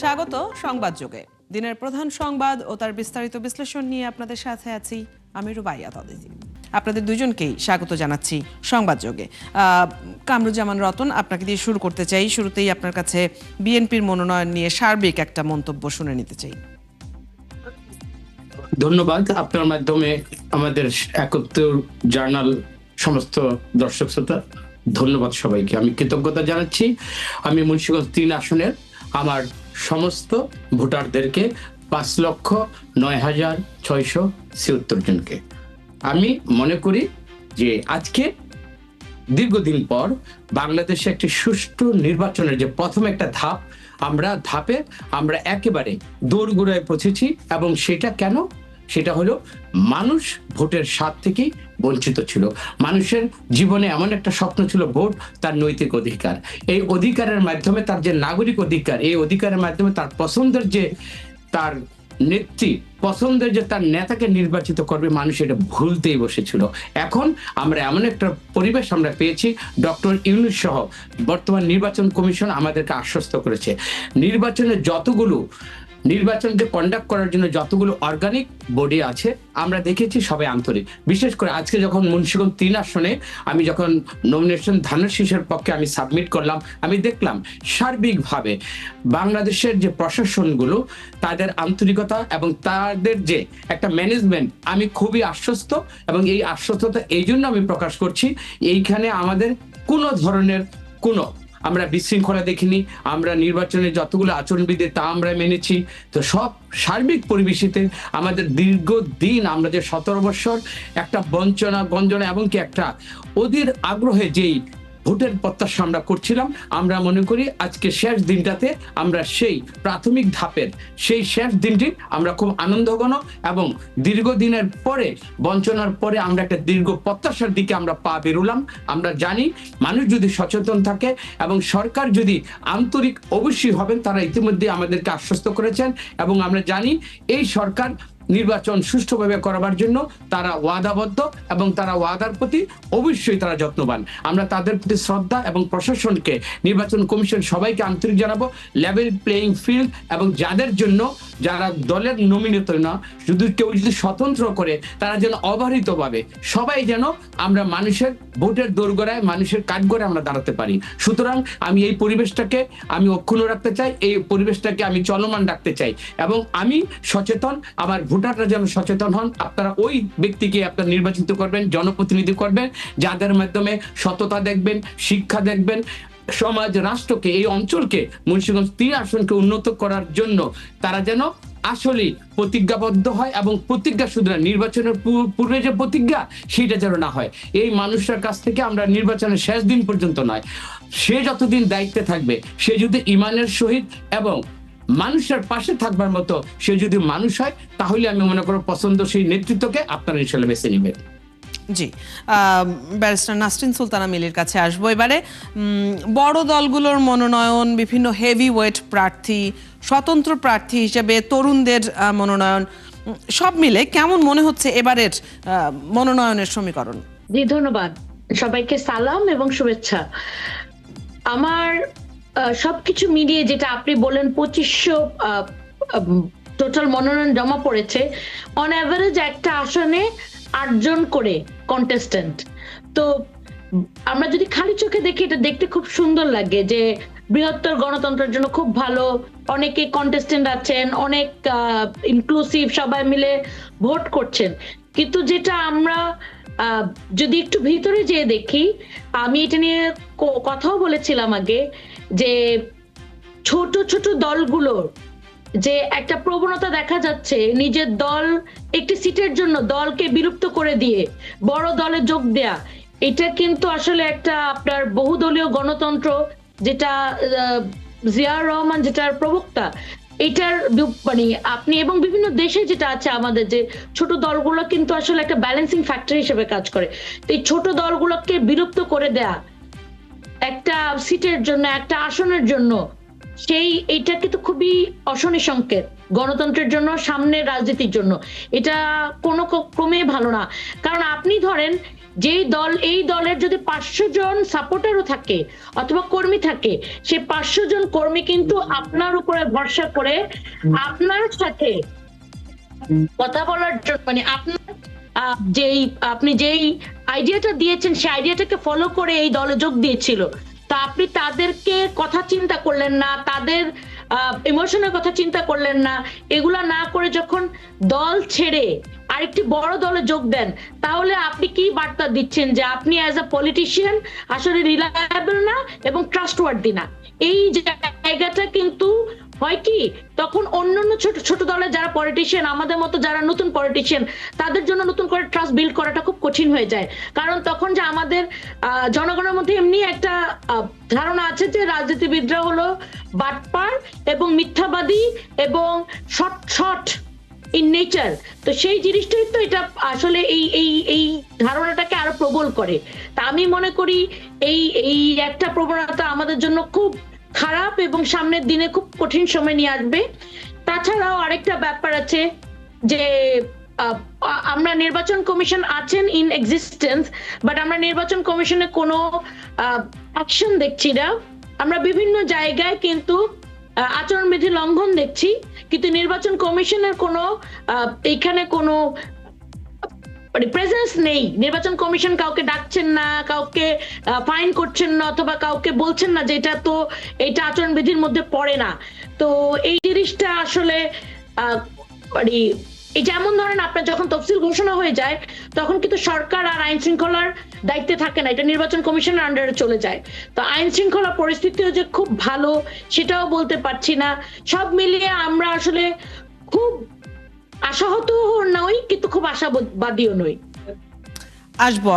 স্বাগত সংবাদ যুগে। দিনের প্রধান সংবাদ ও তার বিস্তারিত বিশ্লেষণ নিয়ে আপনাদের সাথে আছি আমি রুবাইয়া তাদিজি। আপনাদের দুজনকেই স্বাগত জানাচ্ছি সংবাদ যুগে। কামরুজ্জামান রতন, আপনাকে দিয়ে শুরু করতে চাই। শুরুতেই আপনার কাছে বিএনপির মনোনয়ন নিয়ে সার্বিক একটা মন্তব্য শুনে নিতে চাই। ধন্যবাদ। আপনার মাধ্যমে আমাদের ৭১ জার্নাল সমস্ত দর্শক শ্রোতা ধন্যবাদ সবাইকে। আমি কৃতজ্ঞতা জানাচ্ছি। আমি মুন্সিগঞ্জ ৩ আসনের আমার সমস্ত ভোটারদেরকে ৫,০৯,৬৭৬ জনকে আমি মনে করি যে আজকে দীর্ঘদিন পর বাংলাদেশে একটি সুষ্ঠু নির্বাচনের যে প্রথম একটা ধাপ, আমরা একেবারে দোরগোড়ায় পৌঁছেছি। এবং সেটা কেন? সেটা হলো মানুষ ভোটের স্বাদ থেকেই বঞ্চিত ছিল। মানুষের জীবনে এমন একটা স্বপ্ন ছিল ভোট তার নৈতিক অধিকার। এই অধিকারের মাধ্যমে তার যে নাগরিক অধিকার, এই অধিকারের মাধ্যমে তার পছন্দের যে তার নেত্রী, পছন্দের যে তার নেতাকে নির্বাচিত করবে, মানুষ এটা ভুলতেই বসেছিল। এখন আমরা এমন একটা পরিবেশ আমরা পেয়েছি, ডক্টর ইউনূস সহ বর্তমান নির্বাচন কমিশন আমাদেরকে আশ্বস্ত করেছে নির্বাচনকে কন্ডাক্ট করার জন্য যতগুলো অর্গানিক বডি আছে আমরা দেখেছি সবাই আন্তরিক। বিশেষ করে আজকে যখন মুন্সিগঞ্জ ৩ আসনে আমি যখন নমিনেশন ধানের শীষের পক্ষে আমি সাবমিট করলাম, আমি দেখলাম সার্বিকভাবে বাংলাদেশের যে প্রশাসনগুলো, তাদের আন্তরিকতা এবং তাদের যে একটা ম্যানেজমেন্ট, আমি খুবই আশ্বস্ত। এবং এই আশ্বস্ততা এই জন্য আমি প্রকাশ করছি, এইখানে আমাদের কোনো ধরনের আমরা বিশৃঙ্খলা দেখিনি। আমরা নির্বাচনে যতগুলো আচরণবিধি তা আমরা মেনেছি। তো সব সার্বিক পরিবেশিতে আমাদের দীর্ঘদিন আমরা যে ১৭ বছর একটা বঞ্চনা গঞ্জনা এবং কি একটা অধীর আগ্রহে যেই ভোটের প্রত্যাশা আমরা করছিলাম, আমরা মনে করি আজকে শেষ দিনটাতে আমরা সেই প্রাথমিক ধাপের সেই শেষ দিনটি আমরা খুব আনন্দঘন এবং দীর্ঘদিনের পরে বঞ্চনার পরে আমরা একটা দীর্ঘ প্রত্যাশার দিকে আমরা পা বেরোলাম। আমরা জানি মানুষ যদি সচেতন থাকে এবং সরকার যদি আন্তরিক অবশ্যই হবেন, তারা ইতিমধ্যে আমাদেরকে আশ্বস্ত করেছেন। এবং আমরা জানি এই সরকার নির্বাচন সুষ্ঠুভাবে করার জন্য তারা ওয়াদাবদ্ধ এবং তারা ওয়াদার প্রতি অবশ্যই তারা যত্নবান। আমরা তাদের প্রতি শ্রদ্ধা এবং প্রশাসনকে, নির্বাচন কমিশন সবাইকে আন্তরিক জানাবো। লেভেল প্লেইং ফিল্ড এবং যাদের জন্য যারা দলের নমিনেট না, শুধু কেউ যদি স্বতন্ত্র করে, তারা যেন অবারিতভাবে সবাই যেন আমরা মানুষের ভোটের দোরগোড়ায়, মানুষের কাঠগড়ে আমরা দাঁড়াতে পারি। সুতরাং আমি এই পরিবেশটাকে আমি অক্ষুণ্ণ রাখতে চাই, এই পরিবেশটাকে আমি চলমান রাখতে চাই। এবং আমি সচেতন, আমার ভোটাররা যেন সচেতন হন। আপনারা ওই ব্যক্তিকে আপনারা নির্বাচিত করবেন, জনপ্রতিনিধি করবেন, যাদের মাধ্যমে সততা দেখবেন, শিক্ষা দেখবেন, সমাজ, রাষ্ট্রকে, এই অঞ্চলকে, মুন্সিগঞ্জ ৩ আসনকে উন্নত করার জন্য তারা যেন আসলে প্রতিজ্ঞাবদ্ধ হয়। এবং প্রতিজ্ঞা শুধু না, নির্বাচনের পূর্বে যে প্রতিজ্ঞা সেটা যেন না হয়। এই মানুষের কাছ থেকে আমরা নির্বাচনের শেষ দিন পর্যন্ত নয়, সে যতদিন দায়িত্বে থাকবে, সে যদি ইমানের সহিত এবং মানুষের পাশে থাকবার মতো সে যদি মানুষ হয়, তাহলে আমি মনে করব পছন্দসই নেতৃত্বকে আপনারা ইনশাআল্লাহ বেছে নেবেন। জি, ব্যারিস্টার নাসরিন সুলতানা মিলির কাছে আসবো এবারে। বড় দলগুলোর মনোনয়ন, বিভিন্ন হেভি ওয়েট প্রার্থী, স্বতন্ত্র প্রার্থী হিসেবে তরুণদের মনোনয়ন, সব মিলে কেমন মনে হচ্ছে এবারের মনোনয়নের সমীকরণ? জি, ধন্যবাদ। সবাইকে সালাম এবং শুভেচ্ছা। আমার সবকিছু মিলিয়ে যেটা আপনি বলেন ২৫০০ টোটাল মনোনয়ন জমা পড়েছে, অন অ্যাভারেজ একটা আসনে ৮ জন করে কন্টেস্টেন্ট। তো আমরা যদি খালি চোখে দেখি, এটা দেখতে খুব সুন্দর লাগে যে বৃহত্তর গণতন্ত্রের জন্য খুব ভালো। অনেকে কন্টেস্টেন্ট আছেন, অনেক ইনক্লুসিভ, সবাই মিলে ভোট করছেন। কিন্তু যেটা আমরা যদি একটু ভিতরে যেয়ে দেখি, আমি এটা নিয়ে কথাও বলেছিলাম আগে, যে ছোট ছোট দলগুলোর যে একটা প্রবণতা দেখা যাচ্ছে, নিজের দল একটি সিটের জন্য দলকে বিলুপ্ত করে দিয়ে বড় দলে যোগ দেয়া, এটা কিন্তু আসলে একটা আপনার বহুদলীয় গণতন্ত্র, যেটা জিয়াউর রহমান যেটার প্রবক্তা, এটার মানে আপনি এবং বিভিন্ন দেশে যেটা আছে আমাদের, যে ছোট দলগুলো কিন্তু আসলে একটা ব্যালেন্সিং ফ্যাক্টর হিসেবে কাজ করে। তো এই ছোট দলগুলোকে বিলুপ্ত করে দেয়া একটা সিটের জন্য, একটা আসনের জন্য, এইটা কিন্তু খুবই অশনি সংকেত গণতন্ত্রের জন্য, সামনের রাজনীতির জন্য। এটা কোনো ক্রমে ভালো না। কারণ আপনি ধরেন এই দলের যদি 500 জন সাপোর্টারও থাকে অথবা কর্মী থাকে, সে 500 জন কর্মী কিন্তু আপনার উপরে ভরসা করে আপনার সাথে কথা বলার জন্য, মানে আপনার আপনি যেই আইডিয়াটা দিয়েছেন সেই আইডিয়াটাকে ফলো করে এই দলে যোগ দিয়েছিল। তা আপনি তাদেরকে কথা চিন্তা করলেন না, তাদের ইমোশনের কথা চিন্তা করলেন না। এগুলা না করে যখন দল ছেড়ে আরেকটি বড় দলে যোগ দেন, তাহলে আপনি কি বার্তা দিচ্ছেন যে আপনি অ্যাজ আ পলিটিশিয়ান আসলে রিলায়েবল না এবং ট্রাস্টওয়ার্দি না? এই জায়গাটা কিন্তু হয় কি, তখন অন্যান্য ছোট ছোট দলের যারা পলিটিশিয়ান, আমাদের মতো যারা নতুন পলিটিশিয়ান, তাদের জন্য নতুন করে ট্রাস্ট বিল্ড করাটা খুব কঠিন হয়ে যায়। কারণ তখন যে আমাদের জনগণের মধ্যে এমনি একটা ধারণা আছে যে রাজনীতিবিদরা হলো বাটপার এবং মিথ্যাবাদী এবং শর্ট ইন নেচার। তো সেই জিনিসটাই তো এটা আসলে এই ধারণাটাকে আরো প্রবল করে। তা আমি মনে করি এই একটা প্রবণতা আমাদের জন্য খুব খারাপ এবং সামনের দিনে খুব কঠিন সময় নিয়ে আসবে। তাছাড়াও আরেকটা ব্যাপার আছে যে আমরা নির্বাচন কমিশন আছেন ইন এক্সিস্টেন্স, বাট আমরা নির্বাচন কমিশনে কোনো অ্যাকশন দেখছি না। আমরা বিভিন্ন জায়গায় কিন্তু আচরণবিধি লঙ্ঘন দেখছি, কিন্তু নির্বাচন কমিশনের কোনো এখানে কোনো মানে প্রেজেন্স নেই। নির্বাচন কমিশন কাউকে ডাকছেন না, কাউকে ফাইন করছেন না, অথবা কাউকে বলছেন না যে এটা আচরণবিধির মধ্যে পড়ে না। তো এই জিনিসটা আসলে মানে এই যেমন ধরেন আপনার যখন তফসিল ঘোষণা হয়ে যায়, তখন কিন্তু সরকার আর আইন শৃঙ্খলার দায়িত্বে থাকে না, এটা নির্বাচন কমিশনের আন্ডারে চলে যায়। তো আইন শৃঙ্খলা পরিস্থিতিও যে খুব ভালো সেটাও বলতে পারছি না। সব মিলিয়ে আমরা আসলে খুব আশাহত নই, কিন্তু খুব আশাবাদীও নই। আসবো,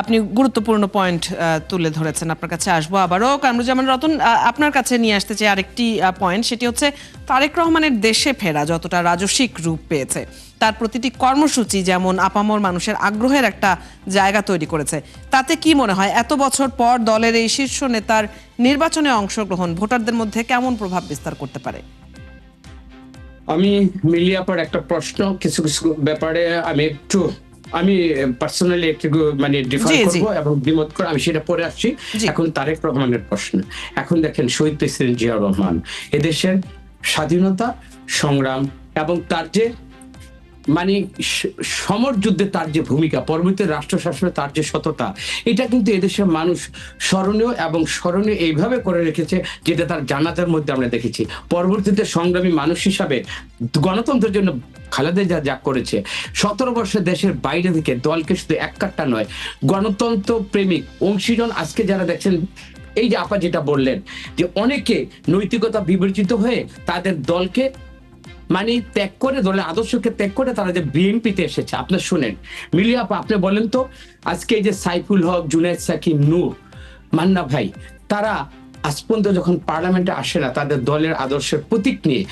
আপনি গুরুত্বপূর্ণ পয়েন্ট তুলে ধরেছেন, আপনার কাছে আসবো আবারও। কামরুজ্জামান রতন, আপনার কাছে নিয়ে আসতে চাই আরেকটি পয়েন্ট, সেটি হচ্ছে তারেক রহমানের দেশে ফেরা যতটা রাজস্বিক রূপ পেয়েছে, তার প্রতিটি কর্মসূচি যেমন আপামর মানুষের আগ্রহের একটা জায়গা তৈরি করেছে, তাতে কি মনে হয় এত বছর পর দলের এই শীর্ষ নেতার নির্বাচনে অংশগ্রহণ ভোটারদের মধ্যে কেমন প্রভাব বিস্তার করতে পারে? আমি মিলিয়াপার একটা প্রশ্ন, কিছু কিছু ব্যাপারে আমি পার্সোনালি একটু মানে ডিফার করবো এবং দ্বিমত করে আমি সেটা পরে আসছি। এখন তারেক রহমানের প্রশ্ন। এখন দেখেন, শহীদ প্রেসিডেন্ট জিয়া রহমান এদেশের স্বাধীনতা সংগ্রাম এবং তার যে মানে সমর যুদ্ধে তার যে ভূমিকা, পরবর্তী রাষ্ট্র শাসনে তার যে সততা, এটা কিন্তু এদেশের মানুষ স্মরণীয় এবং স্মরণীয় এইভাবে করে রেখেছে, যেটা তার জানাজার মধ্যে আমরা দেখেছি। পরবর্তীতে সংগ্রামী মানুষ হিসাবে গণতন্ত্রের জন্য খালেদা জিয়া যা করেছে, 17 বছর দেশের বাইরে থেকে দলকে শুধু এক কাট্টা নয়, গণতন্ত্র প্রেমিক অংশীজন আজকে যারা দেখছেন, এই যে আপা যেটা বললেন যে অনেকে নৈতিকতা বিবর্জিত হয়ে তাদের দলকে মানে ত্যাগ করে, দলের আদর্শকে ত্যাগ করে তারা যে বিএনপিতে এসেছে। আপনি শুনেন মিলিয়া আপা, আপনি বলেন তো, আজকে এই যে সাইফুল হক, জুনায়েদ সাকিব, নূর, মান্না ভাই, তারা আজ পর্যন্ত যখন পার্লামেন্টে আসে না তাদের দলের আদর্শের প্রতীক নিয়ে,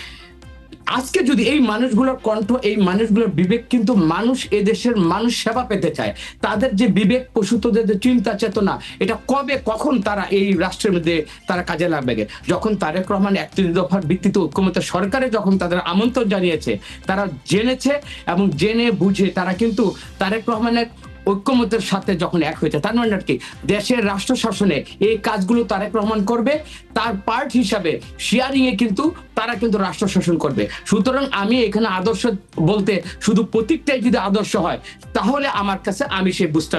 আজকে যদি এই মানুষগুলোর কণ্ঠ, এই মানুষগুলোর বিবেক, কিন্তু মানুষ এদেশের মানুষ সেবা পেতে চায়, তাদের যে বিবেক প্রসূতদের যে চিন্তা চেতনা, এটা কবে কখন তারা এই রাষ্ট্রের মধ্যে তারা কাজে লাগবে? যখন তারেক রহমান 31 দফার ভিত্তিতে ঐক্যমত্য সরকারে যখন তাদের আমন্ত্রণ জানিয়েছে, তারা জেনেছে এবং জেনে বুঝে তারা কিন্তু তারেক রহমানের ঐক্যমতের সাথে যখন এক হয়েছে, তার মানে কি দেশের রাষ্ট্র শাসনে এই কাজগুলো তারেক রহমান করবে, তার পার্ট হিসাবে শেয়ারিং এ কিন্তু তারা কিন্তু রাষ্ট্র শাসন করবে। সুতরাং আমি এখানে আদর্শ বলতে শুধু প্রতীকটাই যদি আদর্শ হয়, তাহলে আমার কাছে আমি সেই বুঝতে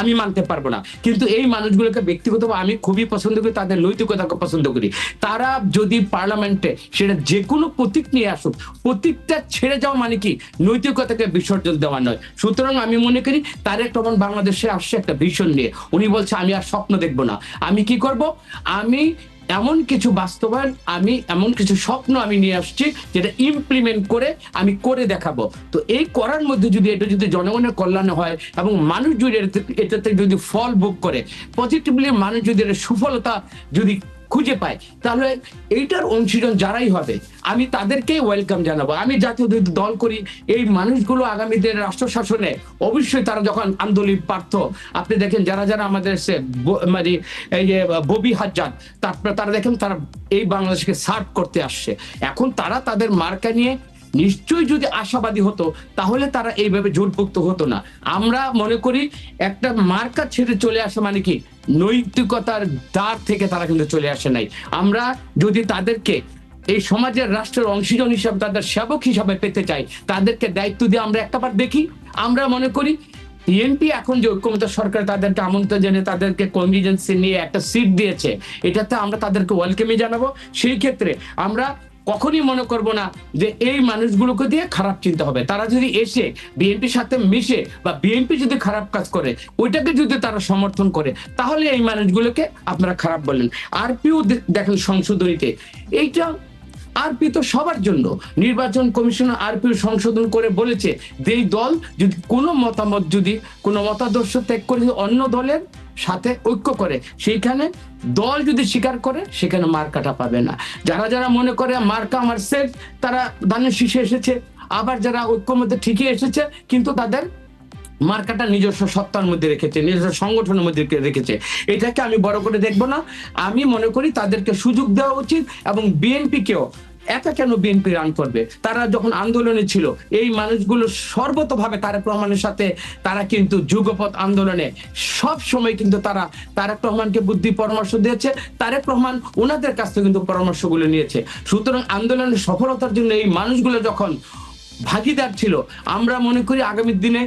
আমি মানতে পারবো না। কিন্তু এই মানুষগুলোকে ব্যক্তিগতভাবে আমি খুবই পছন্দ করি, তাদের নৈতিকতাকে পছন্দ করি। তারা যদি পার্লামেন্টে সেটা যে কোনো প্রতীক নিয়ে আসুক, প্রতীকটা ছেড়ে যাওয়া মানে কি নৈতিকতাকে বিসর্জন দেওয়া নয়। সুতরাং আমি মনে করি তারেক রহমান বাংলাদেশে আসছে একটা ভিশন নিয়ে, উনি বলছে আমি আর স্বপ্ন দেখবো না, আমি কি করব, আমি এমন কিছু বাস্তবায়ন, আমি এমন কিছু স্বপ্ন আমি নিয়ে আসছি যেটা ইমপ্লিমেন্ট করে আমি করে দেখাবো। তো এই করার মধ্যে যদি এটা যদি জনগণের কল্যাণে হয় এবং মানুষ যদি এটাতে যদি ফল ভোগ করে, পজিটিভলি মানুষ যদি এর সুফলতা যদি খুঁজে পায়, তাহলে এইটার অংশীদার যারাই হবে আমি তাদেরকেই ওয়েলকাম জানাবো। আমি জাতীয় দল করি, এই মানুষগুলো আগামীদের রাষ্ট্র শাসনে অবশ্যই তারা যখন আন্দোলন পার্থ, আপনি দেখেন যারা যারা আমাদের মানে এই যে ববি হাজ্জাদ, তারপরে তারা দেখেন তারা এই বাংলাদেশকে সার্ভ করতে আসছে। এখন তারা তাদের মার্কা নিয়ে নিশ্চয়ই যদি আশাবাদী হতো তাহলে তারা এইভাবে জোটভুক্ত হতো না। আমরা মনে করি একটা মার্কা ছেড়ে চলে আসা মানে কি নৈতিকতার দ্বার থেকে তারা কিন্তু চলে আসে নাই। আমরা যদি তাদেরকে এই সমাজের রাষ্ট্রের অংশীজন হিসাবে তাদের সেবক হিসাবে পেতে চাই, তাদেরকে দায়িত্ব দিয়ে আমরা একটাবার দেখি। আমরা মনে করি বিএনপি এখন যে ঐক্যমত্য সরকার তাদেরকে আমন্ত্রণ জানিয়ে তাদেরকে কনভিজেন্সি নিয়ে একটা সিট দিয়েছে, এটাতে আমরা তাদেরকে ওয়েলকামই জানাবো। সেই ক্ষেত্রে আমরা কখনই মনে করব না যে এই মানুষগুলোকে দিয়ে খারাপ চিন্তা হবে। তারা যদি এসে বিএনপির সাথে মিশে বা বিএনপি যদি খারাপ কাজ করে ওইটাকে যদি তারা সমর্থন করে তাহলে এই মানুষগুলোকে আপনারা খারাপ বলেন। আরপিও দেখেন সংশোধনীতে এইটা আরপি তো সবার জন্য, নির্বাচন কমিশন আরপি সংশোধন করে বলেছে যে এই দল যদি কোনো মতামত যদি কোনো মতাদর্শ ত্যাগ করে অন্য দলের সাথে ঐক্য করে সেইখানে দল যদি স্বীকার করে সেখানে মার্কাটা পাবে না। যারা যারা মনে করে মার্কা আমার সেফ তারা ধানের শীষে এসেছে, আবার যারা ঐক্যমধ্যে ঠিকই এসেছে কিন্তু তাদের মার্কাটা নিজস্ব সত্তার মধ্যে রেখেছে, নিজস্ব সংগঠনের মধ্যে রেখেছে, এটাকে আমি বড় করে দেখবো না। আমি মনে করি তাদেরকে সুযোগ দেওয়া উচিত এবং বিএনপিকেও। একা কেন বিএনপি রান করবে? তারা যখন আন্দোলনে ছিল এই মানুষগুলো সর্বতভাবে তারেক রহমানের সাথে তারা কিন্তু যুগপৎ আন্দোলনে সব সময় কিন্তু তারা তারেক রহমানকে বুদ্ধি পরামর্শ দিয়েছে, তারেক রহমান ওনাদের কাছ থেকে কিন্তু পরামর্শগুলো নিয়েছে। সুতরাং আন্দোলনের সফলতার জন্য এই মানুষগুলো যখন ভাগিদার ছিল, আমরা মনে করি আগামী দিনে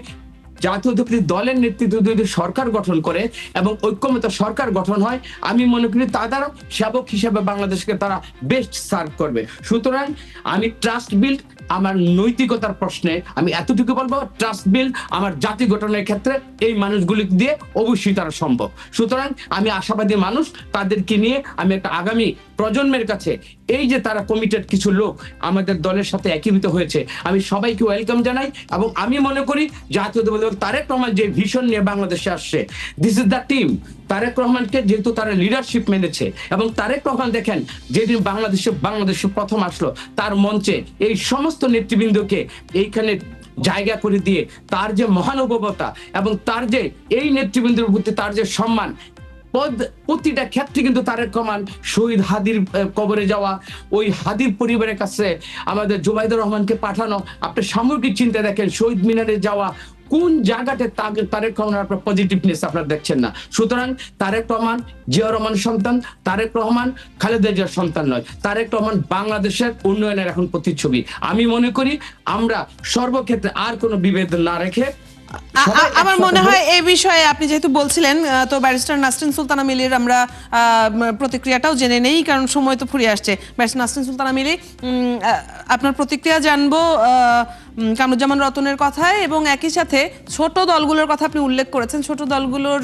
জাতীয়তাবাদী দলের নেতৃত্বে যদি সরকার গঠন করে এবং ঐক্যমত্য সরকার গঠন হয়, আমি মনে করি তাদেরও সেবক হিসেবে বাংলাদেশকে তারা বেস্ট সার্ভ করবে। সুতরাং আমি ট্রাস্ট বিল্ড আমার নৈতিকতার প্রশ্নে আমি এতটুকু বলবো, ট্রাস্ট বিল্ড আমার জাতি গঠনের ক্ষেত্রে এই মানুষগুলি দিয়ে অবশ্যই তারা সম্ভব। সুতরাং আমি আশাবাদী মানুষ, তাদেরকে নিয়ে আমি একটা আগামী প্রজন্মের কাছে এই যে তারা কমিটেড কিছু লোক আমাদের দলের সাথে একীভূত হয়েছে, আমি সবাইকে ওয়েলকাম জানাই। এবং আমি মনে করি জাতীয়তাবাদী তারেক রহমান যে ভিশন নিয়ে বাংলাদেশে আসছে, this is the team. Tarique রহমানকে যেহেতু তারা লিডারশিপ মেনেছে এবং তারেক রহমান দেখেন যেদিন বাংলাদেশে প্রথম আসলো তার মঞ্চে এই সমস্ত নেতৃবৃন্দকে এইখানে জায়গা করে দিয়ে তার যে মহানুভবতা এবং তার যে এই নেতৃবৃন্দের প্রতি তার যে সম্মান, প্রতিটা ক্ষেত্রে কিন্তু তারেক রহমান শহীদ হাদির কবরে যাওয়া, ওই হাদির পরিবারের কাছে আমাদের জুবাইদুর রহমানকে পাঠানো, আপনি সামগ্রিক চিন্তা দেখেন শহীদ মিনারে যাওয়া, কোন জায়গাতে তারেক রহমান আপনার পজিটিভনেস আপনারা দেখছেন না। সুতরাং তারেক রহমান জিয়া রহমান সন্তান, তারেক রহমান খালেদা জিয়ার সন্তান নয়, তারেক রহমান বাংলাদেশের উন্নয়নের এখন প্রতিচ্ছবি। আমি মনে করি আমরা সর্বক্ষেত্রে আর কোনো বিভেদ না রেখে আমার মনে হয় এই বিষয়ে আপনি যেহেতু বলছিলেন, তো ব্যারিস্টার নাসরিন সুলতানা মিলির আমরা প্রতিক্রিয়াটাও জেনে নেই, কারণ সময় তো ফুরিয়ে আসছে। ব্যারিস্টার নাসরিন সুলতানা মিলি, আপনার প্রতিক্রিয়া জানবো কামরুজ্জামান রতনের কথায়, এবং একই সাথে ছোট দলগুলোর কথা আপনি উল্লেখ করেছেন। ছোট দলগুলোর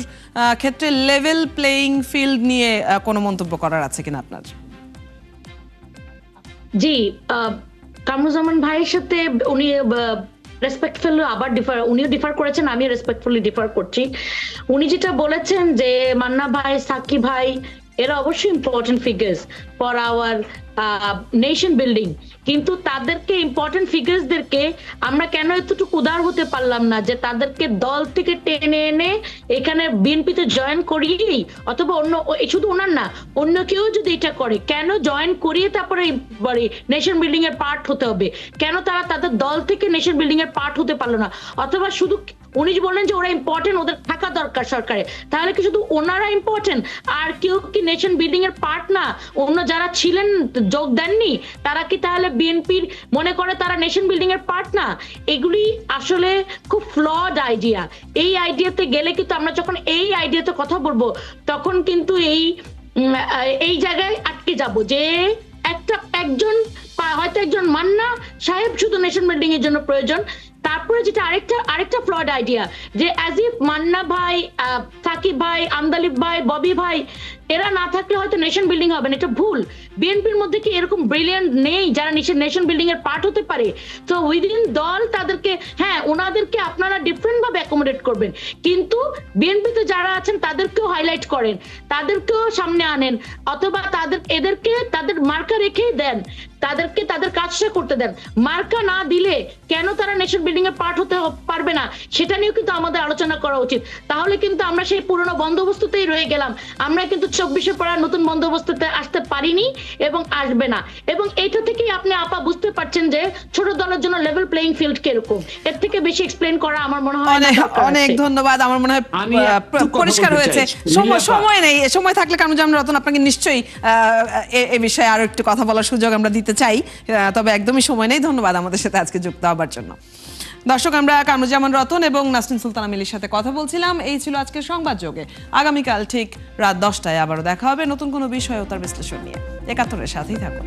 ক্ষেত্রে লেভেল প্লেইং ফিল্ড নিয়ে কোনো মন্তব্য করার আছে কিনা আপনার? জি, কামরুজ্জামান ভাইয়ের সাথে উনি রেসপেক্টফুলি আবার উনিও ডিফার করেছেন, আমি রেসপেক্টফুলি ডিফার করছি। উনি যেটা বলেছেন যে মান্না ভাই, সাকি ভাই এরা অবশ্যই important figures for our nation building, কিন্তু তাদেরকে ইম্পর্টেন্ট ফিগার্সদেরকে আমরা কেন এতটুকু উদার হতে পারলাম না যে তাদেরকে দল থেকে টেনে এনে এখানে বিএনপিতে জয়েন করিয়েই, অথবা অন্য শুধু ওনার না অন্য কেউ যদি এটা করে, কেন জয়েন করিয়ে তারপরে নেশন বিল্ডিং এর পার্ট হতে হবে? কেন তারা তাদের দল থেকে নেশন বিল্ডিং এর পার্ট হতে পারলো না? অথবা শুধু উনি বললেন যে ওরা ইম্পর্টেন্ট, ওদের থাকা দরকার সরকারে, তাহলে কি শুধু ওনারা ইম্পর্টেন্ট আর কেউ কি নেশন বিল্ডিং এর পার্ট না? অন্য যারা ছিলেন যোগ দেননি তারা কি তাহলে বিএনপির মনে করে তারা নেশন বিল্ডিং এর পার্ট না? এগুলি আসলে খুব ফ্লড আইডিয়া। এই আইডিয়াতে গেলে কিন্তু আমরা যখন এই আইডিয়াতে কথা বলবো তখন কিন্তু এই জায়গায় আটকে যাব যে একজন হয়তো একজন মান্না সাহেব শুধু নেশন বিল্ডিং এর জন্য প্রয়োজন। তারপরে যেটা আরেকটা ফ্লড আইডিয়া যে অ্যাজ ইফ মান্না ভাই, সাকিব ভাই, আমদালিব ভাই, ববি ভাই এরা না থাকলে হয়তো নেশন বিল্ডিং হবে না, এটা ভুল। বিএনপির মধ্যে কি এরকম ব্রিলিয়ান্ট নেই যারা নেশন বিল্ডিং এর পার্ট হতে পারে? তো উইদিন দল তাদেরকে, হ্যাঁ ওনাদেরকে আপনারা ডিফারেন্ট ভাবে অ্যাকোমোডেট করবেন, কিন্তু বিএনপিতে যারা আছেন তাদেরকেও হাইলাইট করেন, তাদেরকেও সামনে আনেন, অথবা এদেরকে তাদের মার্কা রেখেই দেন, তাদেরকে তাদের কাজটা করতে দেন। মার্কা না দিলে কেন তারা নেশন বিল্ডিং এর পার্ট হতে পারবে না সেটা নিয়েও কিন্তু আমাদের আলোচনা করা উচিত। তাহলে কিন্তু আমরা সেই পুরনো বন্দোবস্ততেই রয়ে গেলাম, আমরা কিন্তু 24-এর পর নতুন বন্দোবস্ততে আসতে পারিনি এবং আসবে না। এবং এইটা থেকেই আপনি আপা বুঝতে বুঝতে পারছেন যে ছোট দলের জন্য লেভেল প্লেইং ফিল্ড কিরকম। এর থেকে বেশি এক্সপ্লেইন করা আমার মনে হয় না অনেক দরকার অনেক আছে। ধন্যবাদ। আমার মনে হয় আমি একটু কথা পরিষ্কার বলতে হয়েছে। চাই। সময় নীলা সময় নেই, সময় থাকলে কামরুজ্জামান রতন আপনাকে নিশ্চয়ই এ বিষয়ে আরো একটু কথা বলার সুযোগ আমরা দিতে চাই, তবে একদমই সময় নেই। ধন্যবাদ আমাদের সাথে আজকে যুক্ত হবার জন্য। দর্শক, আমরা কামরুজ্জামান রতন এবং নাসরিন সুলতানা মিলির সাথে কথা বলছিলাম। এই ছিল আজকের সংবাদ যোগে। আগামীকাল ঠিক রাত 10টায় আবারও দেখা হবে নতুন কোনো বিষয় ও তার বিশ্লেষণ নিয়ে। ৭১-এর সাথেই থাকুন।